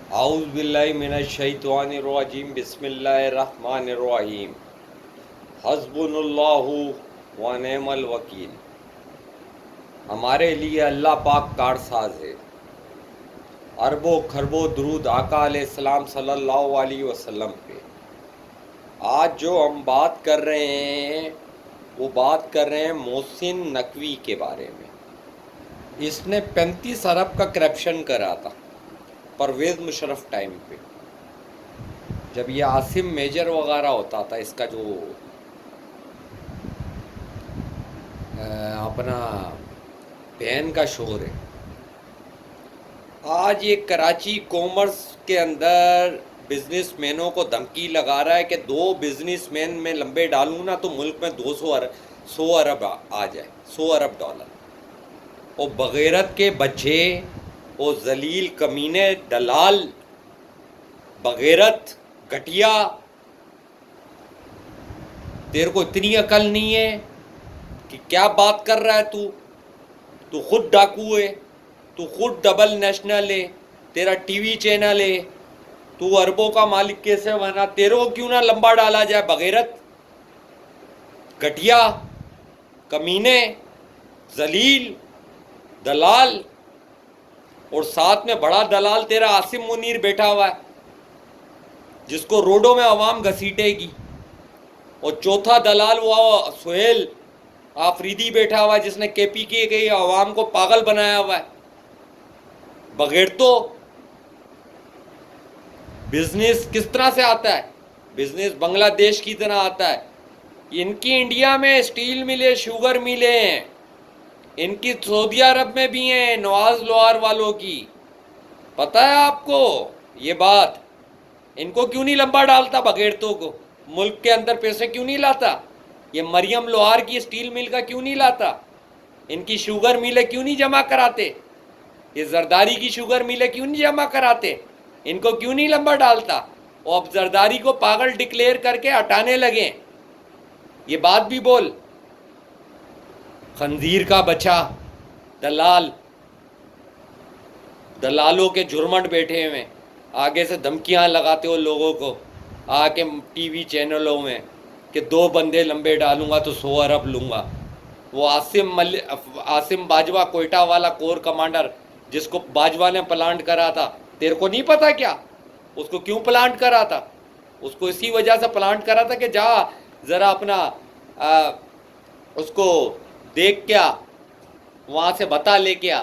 اعوذ باللہ من الشیطان الرجیم بسم اللہ الرحمن الرحیم حسبنا اللہ ونعم الوکیل۔ ہمارے لیے اللہ پاک کارساز ہے۔ اربوں کھربوں درود آقا علیہ السلام صلی اللہ علیہ وسلم پہ۔ آج جو ہم بات کر رہے ہیں وہ بات کر رہے ہیں محسن نقوی کے بارے میں۔ اس نے 35 ارب کا کرپشن کرا تھا پرویز مشرف ٹائم پہ، جب یہ عاصم میجر وغیرہ ہوتا تھا، اس کا جو اپنا بہن کا شوہر ہے۔ آج یہ کراچی کامرس کے اندر بزنس مینوں کو دھمکی لگا رہا ہے کہ 2 بزنس مین میں لمبے ڈالوں نا تو ملک میں 100 ارب آ جائے، 100 ارب ڈالر۔ اور بغیرت کے بچے، وہ ذلیل کمینے دلال، بغیرت گھٹیا، تیرے کو اتنی عقل نہیں ہے کہ کیا بات کر رہا ہے تو خود ڈاکو ہے، تو خود ڈبل نیشنل ہے، تیرا ٹی وی چینل ہے، تو اربوں کا مالک کیسے بنا؟ تیرے کو کیوں نہ لمبا ڈالا جائے؟ بغیرت گھٹیا کمینے ذلیل دلال۔ اور ساتھ میں بڑا دلال تیرا عاصم منیر بیٹھا ہوا ہے جس کو روڈوں میں عوام گھسیٹے گی۔ اور چوتھا دلال وہ سہیل آفریدی بیٹھا ہوا ہے جس نے کے پی کے عوام کو پاگل بنایا ہوا ہے۔ بغیرتوں، بزنس کس طرح سے آتا ہے؟ بزنس بنگلہ دیش کی طرح آتا ہے۔ ان کی انڈیا میں اسٹیل ملیں، شوگر ملیں ہیں، ان کی سعودی عرب میں بھی ہیں، نواز لوہار والوں کی۔ پتہ ہے آپ کو یہ بات؟ ان کو کیوں نہیں لمبا ڈالتا بغیرتوں کو؟ ملک کے اندر پیسے کیوں نہیں لاتا؟ یہ مریم لوہار کی اسٹیل مل کا کیوں نہیں لاتا؟ ان کی شوگر ملیں کیوں نہیں جمع کراتے؟ یہ زرداری کی شوگر ملیں کیوں نہیں جمع کراتے؟ ان کو کیوں نہیں لمبا ڈالتا؟ اور اب زرداری کو پاگل ڈکلیئر کر کے ہٹانے لگے۔ یہ بات بھی بول، خنزیر کا بچہ، دلال، دلالوں کے جھرمٹ بیٹھے ہوئے، آگے سے دھمکیاں لگاتے ہو لوگوں کو آ کے ٹی وی چینلوں میں کہ 2 بندے لمبے ڈالوں گا تو 100 ارب لوں گا۔ وہ عاصم باجوہ کوئٹہ والا کور کمانڈر جس کو باجوہ نے پلانٹ کرا تھا، تیرے کو نہیں پتا کیا؟ اس کو کیوں پلانٹ کرا تھا؟ اس کو اسی وجہ سے پلانٹ کرا تھا کہ جا ذرا اپنا اس کو دیکھ کیا، وہاں سے بتا لے کے آ۔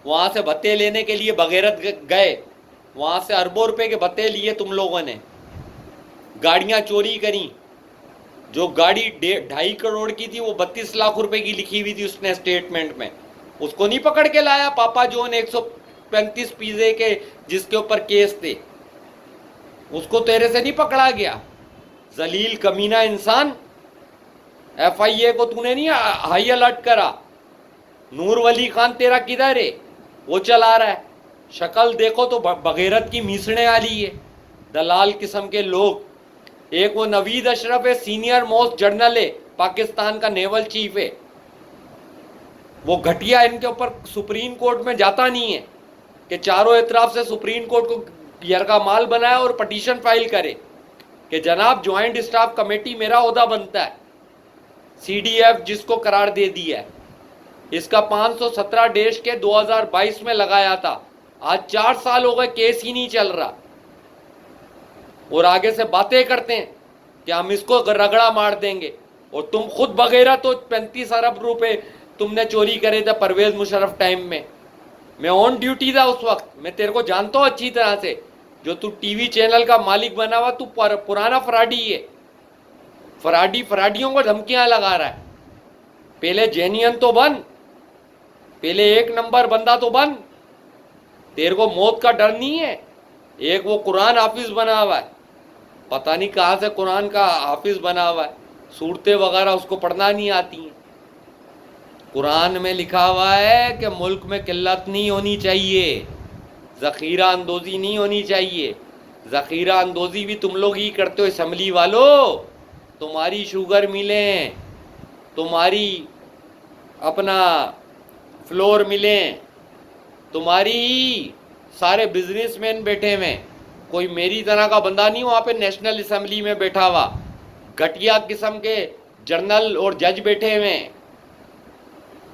وہاں سے بتے لینے کے لیے بغیرت گئے، وہاں سے اربوں روپے کے بتے لیے تم لوگوں نے، گاڑیاں چوری کریں۔ جو گاڑی 2.5 کروڑ کی تھی وہ 32 لاکھ روپے کی لکھی ہوئی تھی اس نے اسٹیٹمنٹ میں، اس کو نہیں پکڑ کے لایا پاپا جون 135 پیزے کے جس کے اوپر کیس تھے؟ اس کو تیرے سے نہیں پکڑا گیا؟ ذلیل کمینہ انسان، ایف آئی اے کو تو نے نہیں ہائی الرٹ کرا؟ نور ولی خان تیرا کدھر ہے؟ وہ چلا رہا ہے۔ شکل دیکھو تو بغیرت کی میسنے والی ہے، دلال قسم کے لوگ۔ ایک وہ نوید اشرف ہے، سینئر موسٹ جرنل ہے، پاکستان کا نیول چیف ہے، وہ گھٹیا ان کے اوپر سپریم کورٹ میں جاتا نہیں ہے کہ چاروں اطراف سے سپریم کورٹ کو یرغا مال بنائے اور پٹیشن فائل کرے کہ جناب جوائنٹ اسٹاف کمیٹی میرا عہدہ بنتا ہے۔ سی ڈی ایف جس کو قرار دے دیا ہے، اس کا 517 ڈیش کے 2022 میں لگایا تھا، آج 4 سال ہو گئے کیس ہی نہیں چل رہا، اور آگے سے باتیں کرتے ہیں کہ ہم اس کو رگڑا مار دیں گے۔ اور تم خود بغیرت ہو، 35 ارب روپے تم نے چوری کرے تھے پرویز مشرف ٹائم میں۔ میں آن ڈیوٹی تھا اس وقت، میں تیرے کو جانتا ہوں اچھی طرح سے۔ جو تو ٹی وی چینل کا مالک بنا ہوا، تو پرانا فراڈی ہے، فراڈیوں کو دھمکیاں لگا رہا ہے۔ پہلے جینین تو بن، پہلے 1 نمبر بندہ تو بن۔ تیرے کو موت کا ڈر نہیں ہے؟ ایک وہ قرآن حافظ بنا ہوا ہے، پتہ نہیں کہاں سے قرآن کا حافظ بنا ہوا ہے، صورتیں وغیرہ اس کو پڑھنا نہیں آتی ہیں۔ قرآن میں لکھا ہوا ہے کہ ملک میں قلت نہیں ہونی چاہیے، ذخیرہ اندوزی نہیں ہونی چاہیے۔ ذخیرہ اندوزی بھی تم لوگ ہی کرتے ہو اسمبلی والو۔ تمہاری شوگر ملیں، تمہاری اپنا فلور ملیں، تمہاری سارے بزنس مین بیٹھے ہوئے ہیں, کوئی میری طرح کا بندہ نہیں وہاں پہ نیشنل اسمبلی میں بیٹھا ہوا, گھٹیا قسم کے جنرل اور جج بیٹھے ہوئے ہیں,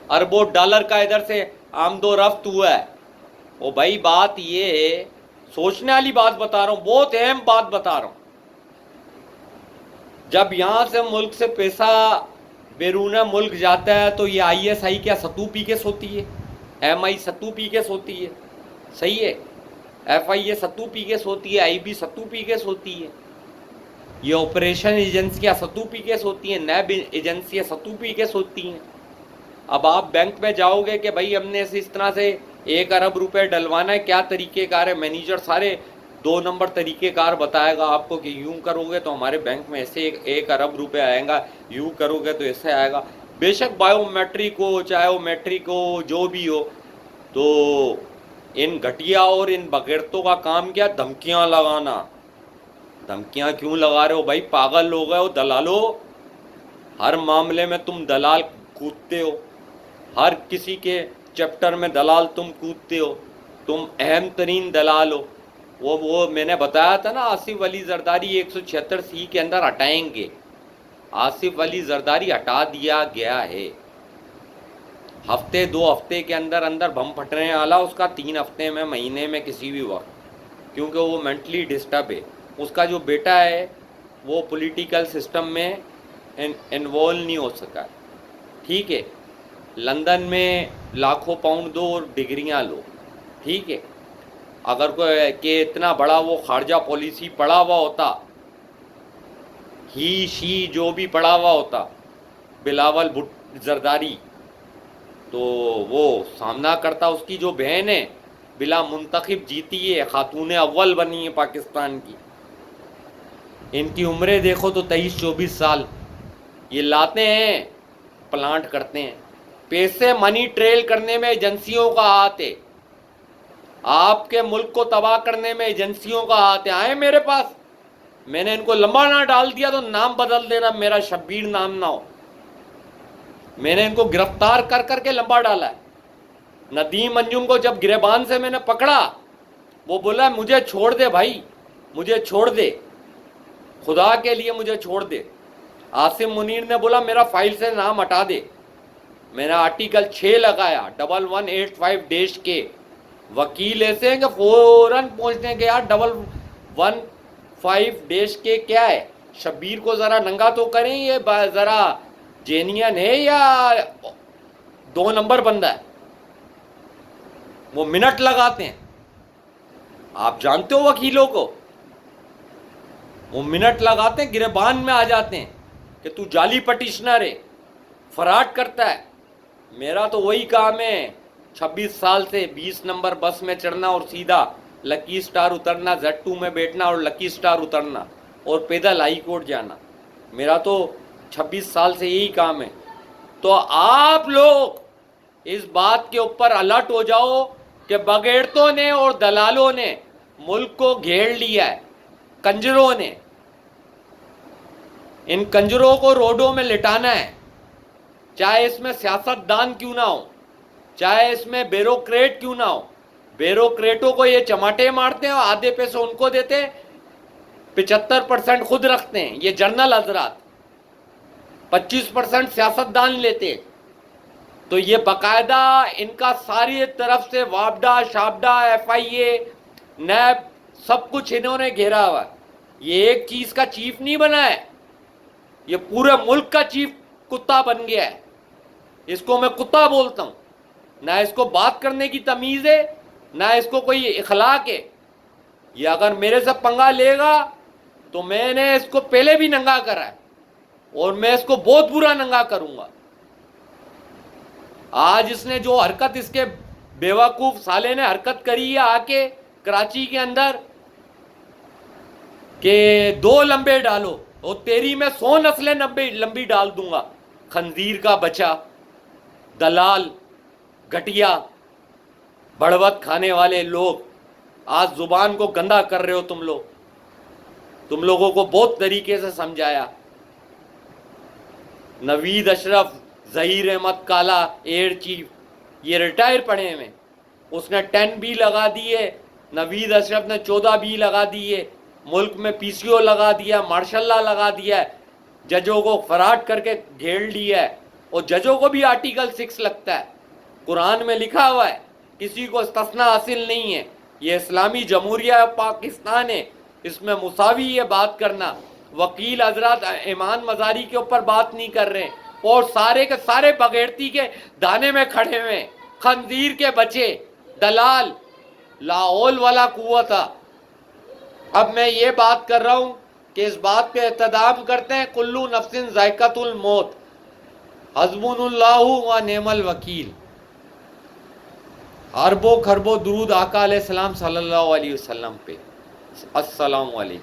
اربوں ڈالر کا ادھر سے آمد و رفت ہوا ہے. او بھائی بات یہ ہے, سوچنے والی بات بتا رہا ہوں, بہت اہم بات بتا رہا ہوں. جب یہاں سے ملک سے پیسہ بیرون ملک جاتا ہے تو یہ آئی ایس آئی کیا ستو پی کے سوتی ہے, ایم آئی ستو پی کے سوتی ہے, صحیح ہے, ایف آئی اے ستو پی کے سوتی ہے, آئی بی ستو پی کے سوتی ہے, یہ آپریشن ایجنسیاں ستو پی کے سوتی ہیں, نیب ایجنسیاں ستو پی کے سوتی ہیں. اب آپ بینک میں جاؤ گے کہ بھائی ہم نے اس طرح سے 1 ارب روپے ڈلوانا ہے, کیا طریقہ کار ہے, مینیجر سارے 2 نمبر طریقہ کار بتائے گا آپ کو کہ یوں کرو گے تو ہمارے بینک میں ایسے 1 ارب روپے آئے گا, یوں کرو گے تو ایسے آئے گا. بے شک بایو میٹرک ہو چاہے وہ میٹرک ہو جو بھی ہو, تو ان گھٹیا اور ان بغیرتوں کا کام کیا, دھمکیاں لگانا. دھمکیاں کیوں لگا رہے ہو بھائی, پاگل لوگ ہو دلالو, ہر معاملے میں تم دلال کودتے ہو, ہر کسی کے چیپٹر میں دلال تم کودتے ہو, تم اہم ترین دلال ہو. وہ میں نے بتایا تھا نا, آصف علی زرداری 176 کے اندر ہٹائیں گے. آصف علی زرداری ہٹا دیا گیا ہے, ہفتے 2 ہفتے کے اندر اندر بم پھٹنے والا اس کا, 3 ہفتے میں مہینے میں کسی بھی وقت, کیونکہ وہ مینٹلی ڈسٹرب ہے. اس کا جو بیٹا ہے وہ پولیٹیکل سسٹم میں انوالو نہیں ہو سکا, ٹھیک ہے, لندن میں لاکھوں پاؤنڈ دو اور ڈگریاں لو, ٹھیک ہے. اگر کوئی کہ اتنا بڑا وہ خارجہ پالیسی پڑھا ہوا ہوتا, ہی شی جو بھی پڑھا ہوا ہوتا بلاول زرداری, تو وہ سامنا کرتا. اس کی جو بہن ہے بلا منتخب جیتی ہے, خاتون اول بنی ہے پاکستان کی, ان کی عمریں دیکھو تو 23-24 سال. یہ لاتے ہیں پلانٹ کرتے ہیں, پیسے منی ٹریل کرنے میں ایجنسیوں کا ہاتھ ہے, آپ کے ملک کو تباہ کرنے میں ایجنسیوں کا ہاتھ ہے. آئے میرے پاس, میں نے ان کو لمبا نہ ڈال دیا تو نام بدل دینا, میرا شبیر نام نہ ہو. میں نے ان کو گرفتار کر کر کے لمبا ڈالا ہے. ندیم انجم کو جب گریبان سے میں نے پکڑا, وہ بولا مجھے چھوڑ دے بھائی, مجھے چھوڑ دے, خدا کے لیے مجھے چھوڑ دے. عاصم منیر نے بولا میرا فائل سے نام ہٹا دے. میں نے آرٹیکل 6 لگایا, 1185 ڈیش کے. وکیل ایسے ہیں کہ فوراً پہنچتے ہیں کہ یار 1115 ڈیش کے کیا ہے, شبیر کو ذرا ننگا تو کریں, یہ ذرا جینین ہے یا 2 نمبر بندہ ہے. وہ منٹ لگاتے ہیں, آپ جانتے ہو وکیلوں کو, وہ منٹ لگاتے ہیں, گریبان میں آ جاتے ہیں کہ تو جعلی پٹیشنر ہے, فراڈ کرتا ہے. میرا تو وہی کام ہے, 26 سال سے 20 نمبر بس میں چڑھنا اور سیدھا لکی سٹار اترنا, Z2 میں بیٹھنا اور لکی سٹار اترنا اور پیدل ہائی کورٹ جانا. میرا تو 26 سال سے یہی کام ہے. تو آپ لوگ اس بات کے اوپر الرٹ ہو جاؤ کہ بغیرتوں نے اور دلالوں نے ملک کو گھیر لیا ہے, کنجروں نے. ان کنجروں کو روڈوں میں لٹانا ہے, چاہے اس میں سیاست دان کیوں نہ ہو, چاہے اس میں بیوروکریٹ کیوں نہ ہو. بیوروکریٹوں کو یہ چماٹے مارتے ہیں اور آدھے پیسے ان کو دیتے, 75% خود رکھتے ہیں یہ جنرل حضرات, 25% سیاست دان لیتے. تو یہ باقاعدہ ان کا ساری طرف سے وابڈا شابڈا ایف آئی اے نیب سب کچھ انہوں نے گھیرا ہوا. یہ ایک چیز کا چیف نہیں بنا ہے, یہ پورے ملک کا چیف کتا بن گیا ہے. اس کو میں کتا بولتا ہوں, نہ اس کو بات کرنے کی تمیز ہے, نہ اس کو کوئی اخلاق ہے. یہ اگر میرے سے پنگا لے گا تو میں نے اس کو پہلے بھی ننگا کرا ہے اور میں اس کو بہت برا ننگا کروں گا. آج اس نے جو حرکت, اس کے بیوقوف سالے نے حرکت کری ہے آ کے کراچی کے اندر کہ 2 لمبے ڈالو, اور تیری میں 100 نسلیں لمبی ڈال دوں گا. خنزیر کا بچہ, دلال, گھٹیا, بڑوت کھانے والے لوگ, آج زبان کو گندا کر رہے ہو تم لوگ. تم لوگوں کو بہت طریقے سے سمجھایا. نوید اشرف, ظہیر احمد کالا, ایئر چیف, یہ ریٹائر پڑے ہیں, اس نے 10 بھی لگا دیے, نوید اشرف نے 14 بی لگا دیے، ملک میں پی سی او لگا دیا، مارشاء اللہ لگا دیا ہے، ججوں کو فراڈ کر کے گھیر لیا ہے، اور ججوں کو بھی آرٹیکل 6 لگتا ہے، قرآن میں لکھا ہوا ہے، کسی کو استثناء حاصل نہیں ہے، یہ اسلامی جمہوریہ پاکستان ہے، اس میں مساوی ہے بات کرنا۔ وکیل حضرات ایمان مزاری کے اوپر بات نہیں کر رہے، اور سارے کے سارے بغیرتی کے دانے میں کھڑے ہوئے، خنزیر کے بچے، دلال، لا حول ولا قوت۔ اب میں یہ بات کر رہا ہوں کہ اس بات پہ احترام کرتے ہیں، کلو نفس ذائقۃ الموت، حسبنا اللہ و نعم الوکیل۔ اربوں خربوں درود آقا علیہ السلام صلی اللہ علیہ وسلم پہ۔ السلام علیکم۔